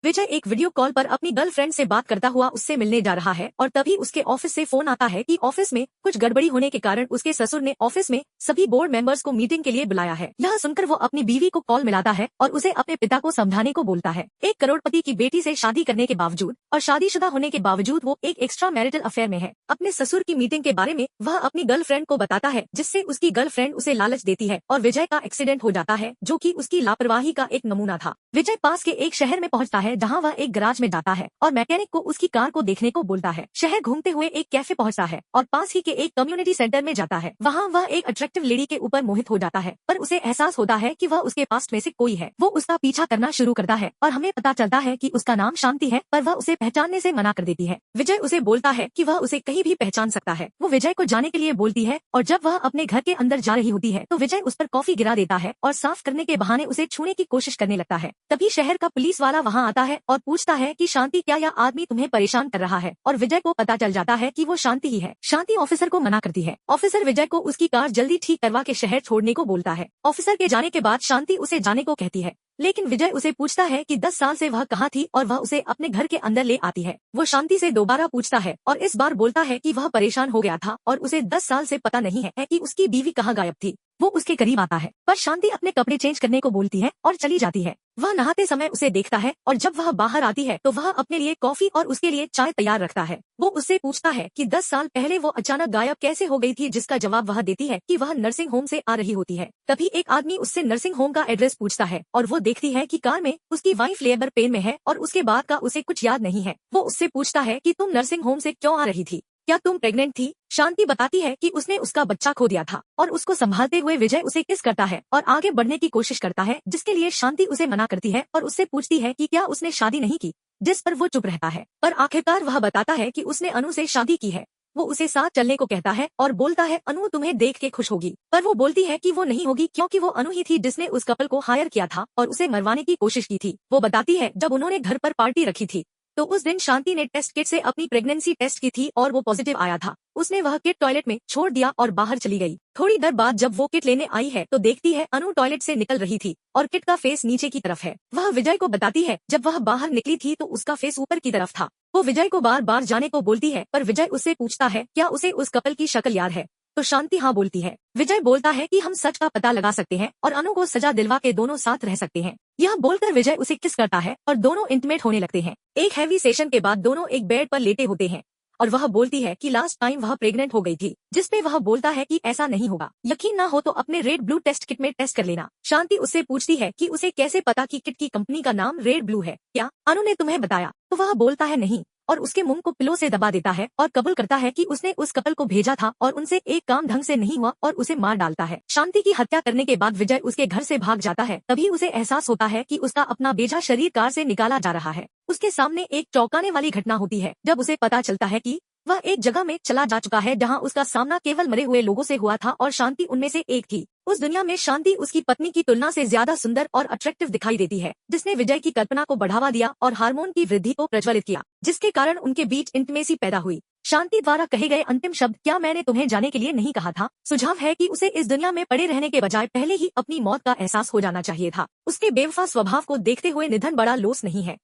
विजय एक video call पर अपनी गर्लफ्रेंड से बात करता हुआ उससे मिलने जा रहा है और तभी उसके ऑफिस से फोन आता है कि ऑफिस में कुछ गड़बड़ी होने के कारण उसके ससुर ने ऑफिस में सभी बोर्ड मेंबर्स को मीटिंग के लिए बुलाया है। यह सुनकर वो अपनी बीवी को कॉल मिलाता है और उसे अपने पिता को समझाने को बोलता है। एक करोड़पति की बेटी से शादी करने के बावजूद और शादीशुदा होने के बावजूद वो एक एक्स्ट्रा मैरिटल अफेयर में है। अपने ससुर की मीटिंग के बारे में वह अपनी गर्लफ्रेंड को बताता है, जिससे उसकी गर्लफ्रेंड उसे लालच देती है और विजय का एक्सीडेंट हो जाता है, जो कि उसकी लापरवाही का एक नमूना था। विजय पास के एक शहर में पहुंचता है, जहां वह एक गैराज में जाता है और मैकेनिक को उसकी कार को देखने को बोलता है। शहर घूमते हुए एक कैफे पहुंचता है और पास ही के एक कम्युनिटी सेंटर में जाता है। वहां वह एक अट्रैक्टिव लेडी के ऊपर मोहित हो जाता है, पर उसे एहसास होता है कि वह उसके पास्ट में से कोई है। वो उसका पीछा करना शुरू करता है और हमें पता चलता है कि उसका नाम शांति है, पर वह उसे पहचानने से मना कर देती है। विजय उसे बोलता है कि वह उसे कहीं भी पहचान सकता है। वो विजय को जाने के लिए बोलती है और जब वह अपने घर के अंदर जा रही होती है तो विजय उस पर कॉफी गिरा देता है और साफ करने के बहाने उसे छूने की कोशिश करने लगता है। तभी शहर का पुलिस वाला वहां आता है और पूछता है कि शांति, क्या यह आदमी तुम्हें परेशान कर रहा है? और विजय को पता चल जाता है कि वो शांति ही है। शांति ऑफिसर को मना करती है। ऑफिसर विजय को उसकी कार जल्दी ठीक करवा के शहर छोड़ने को बोलता है। ऑफिसर के जाने के बाद शांति उसे जाने को कहती है, लेकिन विजय उसे पूछता है कि 10 साल से वह कहाँ थी और वह उसे अपने घर के अंदर ले आती है। वो शांति से दोबारा पूछता है और इस बार बोलता है कि वह परेशान हो गया था और उसे 10 साल से पता नहीं है कि उसकी बीवी कहाँ गायब थी। वो उसके करीब आता है, पर शांति अपने कपड़े चेंज करने को बोलती है और चली जाती है। वह नहाते समय उसे देखता है और जब वह बाहर आती है तो वह अपने लिए कॉफी और उसके लिए चाय तैयार रखता है। वो उससे पूछता है कि 10 साल पहले वो अचानक गायब कैसे हो गई थी, जिसका जवाब वह देती है कि वह नर्सिंग होम से आ रही होती है। तभी एक आदमी उससे नर्सिंग होम का एड्रेस पूछता है और वो देखती है कि कार में उसकी वाइफ लेबर पेन में है और उसके बाद का उसे कुछ याद नहीं है। वो उससे पूछता है कि तुम नर्सिंग होम से क्यों आ रही थी, क्या तुम प्रेग्नेंट थी? शांति बताती है कि उसने उसका बच्चा खो दिया था और उसको संभालते हुए विजय उसे किस करता है और आगे बढ़ने की कोशिश करता है, जिसके लिए शांति उसे मना करती है और उससे पूछती है कि क्या उसने शादी नहीं की, जिस पर वो चुप रहता है। पर आखिरकार वह बताता है कि उसने अनु से शादी की है। वो उसे साथ चलने को कहता है और बोलता है, अनु तुम्हें देख के खुश होगी। पर वो बोलती है कि वो नहीं होगी, क्योंकि वो अनु ही थी जिसने उस कपल को हायर किया था और उसे मरवाने की कोशिश की थी। वो बताती है जब उन्होंने घर पर पार्टी रखी थी तो उस दिन शांति ने टेस्ट किट से अपनी प्रेगनेंसी टेस्ट की थी और वो पॉजिटिव आया था। उसने वह किट टॉयलेट में छोड़ दिया और बाहर चली गई। थोड़ी देर बाद जब वो किट लेने आई है तो देखती है अनु टॉयलेट से निकल रही थी और किट का फेस नीचे की तरफ है। वह विजय को बताती है जब वह बाहर निकली थी तो उसका फेस ऊपर की तरफ था। वो विजय को बार बार जाने को बोलती है, पर विजय उससे पूछता है क्या उसे उस कपल की शक्ल याद है, तो शांति हाँ बोलती है। विजय बोलता है कि हम सच का पता लगा सकते हैं और अनु को सजा दिलवा के दोनों साथ रह सकते हैं। यह बोलकर विजय उसे किस करता है और दोनों इंटीमेट होने लगते हैं। एक हैवी सेशन के बाद दोनों एक बेड पर लेटे होते हैं और वह बोलती है कि लास्ट टाइम वह प्रेग्नेंट हो गई थी, जिसपे वह बोलता है कि ऐसा नहीं होगा, यकीन ना हो तो अपने रेड ब्लू टेस्ट किट में टेस्ट कर लेना। शांति उससे पूछती है कि उसे कैसे पता कि किट की कंपनी का नाम रेड ब्लू है, क्या अनु ने तुम्हें बताया? तो वह बोलता है नहीं, और उसके मुंह को पिलो से दबा देता है और कबूल करता है कि उसने उस कपल को भेजा था और उनसे एक काम ढंग से नहीं हुआ और उसे मार डालता है। शांति की हत्या करने के बाद विजय उसके घर से भाग जाता है। तभी उसे एहसास होता है कि उसका अपना बेजा शरीर कार से निकाला जा रहा है। उसके सामने एक चौंकाने वाली घटना होती है जब उसे पता चलता है कि वह एक जगह में चला जा चुका है जहां उसका सामना केवल मरे हुए लोगों से हुआ था और शांति उनमें से एक थी। उस दुनिया में शांति उसकी पत्नी की तुलना से ज्यादा सुंदर और अट्रैक्टिव दिखाई देती है, जिसने विजय की कल्पना को बढ़ावा दिया और हार्मोन की वृद्धि को प्रज्वलित किया, जिसके कारण उनके बीच इंटिमेसी पैदा हुई। शांति द्वारा कहे गए अंतिम शब्द, क्या मैंने तुम्हें जाने के लिए नहीं कहा था? सुझाव है कि उसे इस दुनिया में पड़े रहने के बजाय पहले ही अपनी मौत का एहसास हो जाना चाहिए था। उसके बेवफा स्वभाव को देखते हुए निधन बड़ा लोस नहीं है।